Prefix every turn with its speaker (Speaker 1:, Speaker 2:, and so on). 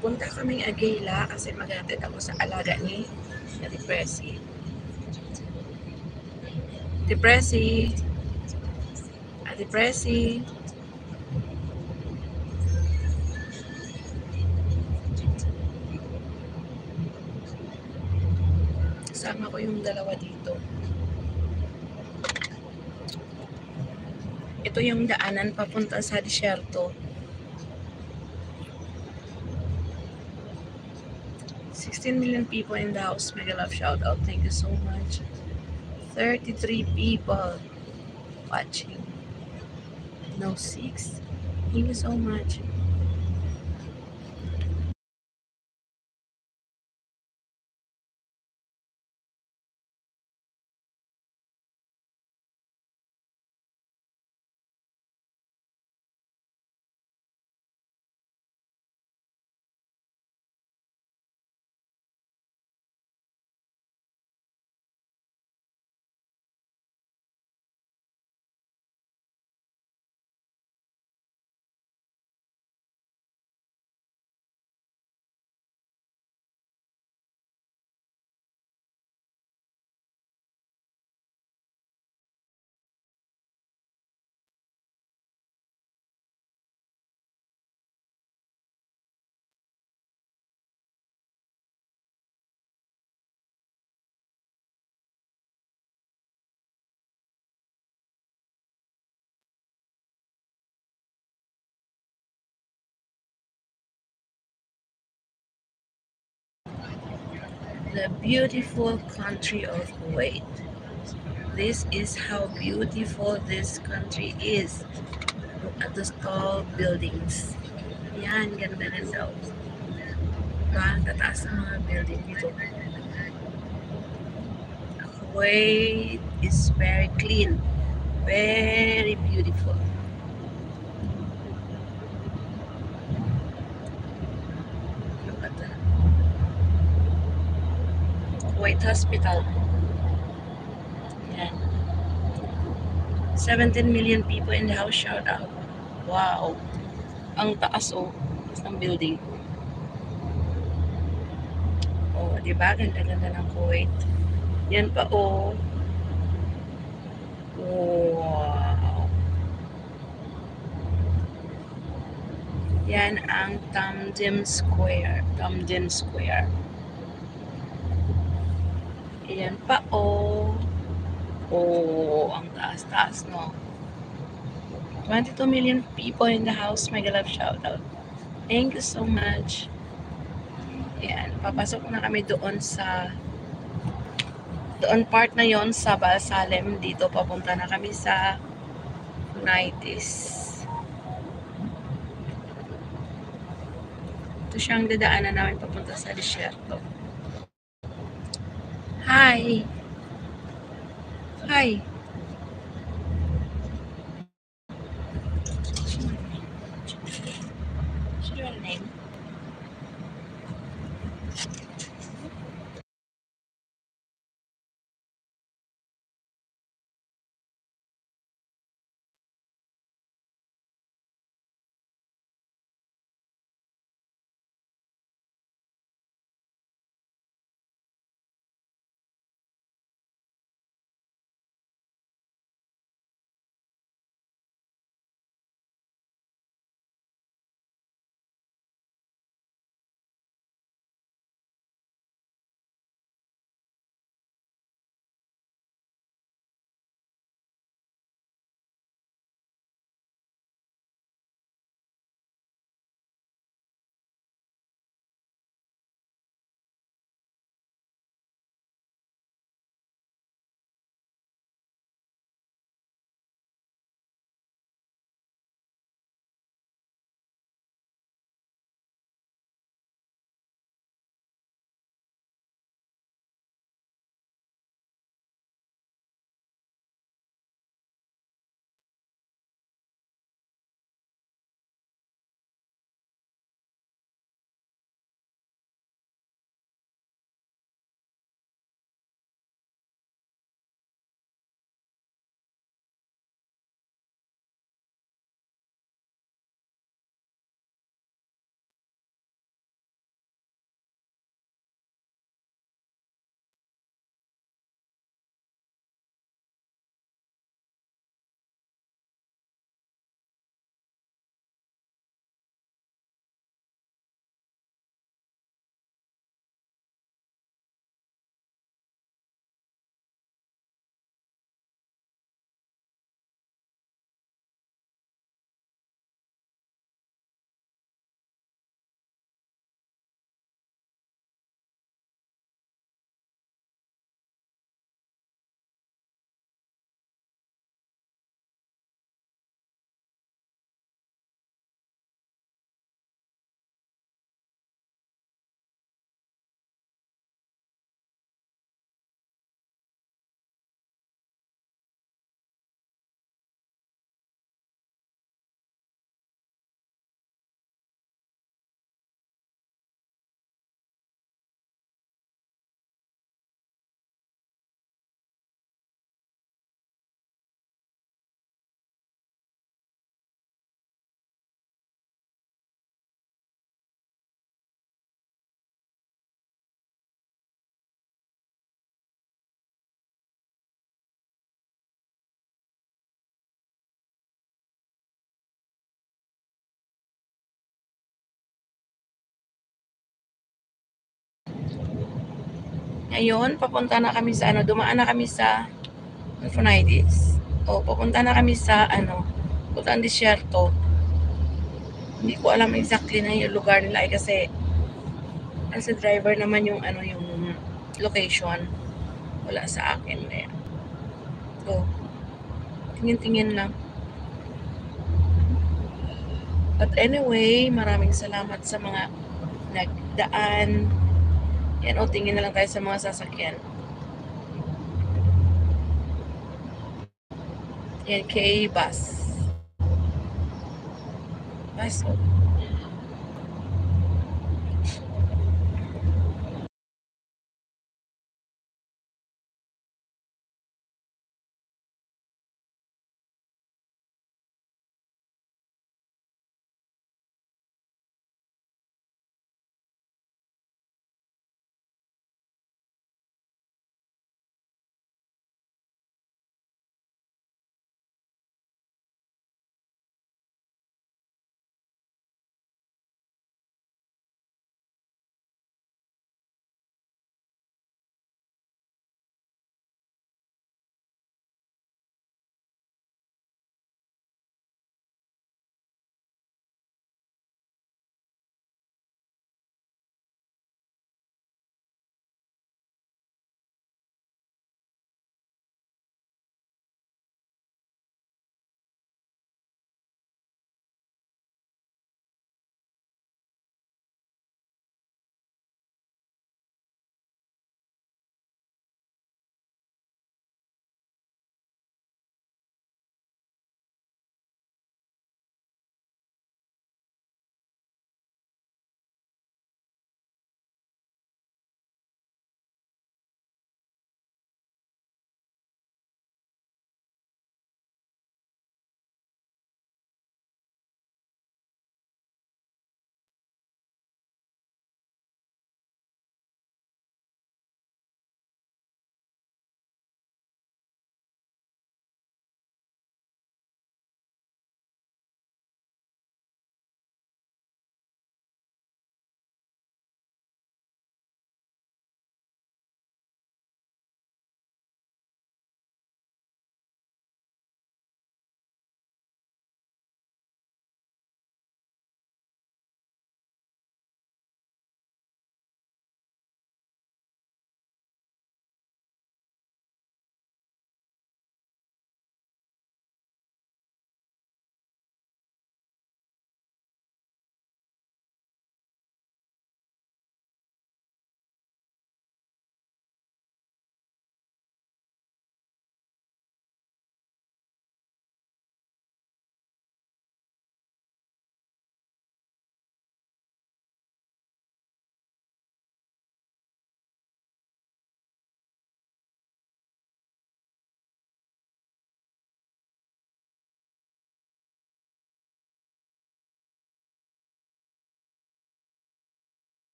Speaker 1: Punta kaming Agila kasi maghatid ako sa alaga ni Ate Presi. Ate Presi! Ate Presi! Kasama ko yung dalawa dito. Ito yung daanan papunta sa disyerto. 16 million people in the house. Mega love shout out. Thank you so much. 33 people watching. No 6. Thank you so much. The beautiful country of Kuwait. This is how beautiful this country is. Look at the tall buildings. Yan, ganda-ganda. Diba? Tataas ang mga building dito. Kuwait is very clean. Very beautiful. Look at that. Kuwait Hospital. Yan. 17 million people in the house. Shout out. Wow. Ang taas oh. Taas ng building. Oh, di ba? Ganda-ganda ng Kuwait. Yan pa oh. Wow. Yan ang Tamdim Square. Tamdim Square. Yan pa oh. Oh, ang taas-taas no. 22 million people in the house. Mega love shout out. Thank you so much. Yan, papasok na kami doon part na yon sa Balsalem. Dito papunta na kami sa Unitis. Ito siyang dadaanan namin papunta sa disyerto. Hi! Hi! What's your name? Ngayon, papunta na kami sa ano, dumaan na kami sa Alphonaides. O, papunta na kami sa ano, punta ang disyerto. Hindi ko alam exactly na yung lugar nila ay kasi as a driver naman yung ano yung location. Wala sa akin. Ayan. So, tingin-tingin lang. But anyway, maraming salamat sa mga nagdaan. Yan, o tingin na lang tayo sa mga sasakyan. Yan, K-Bus. Bus, oh.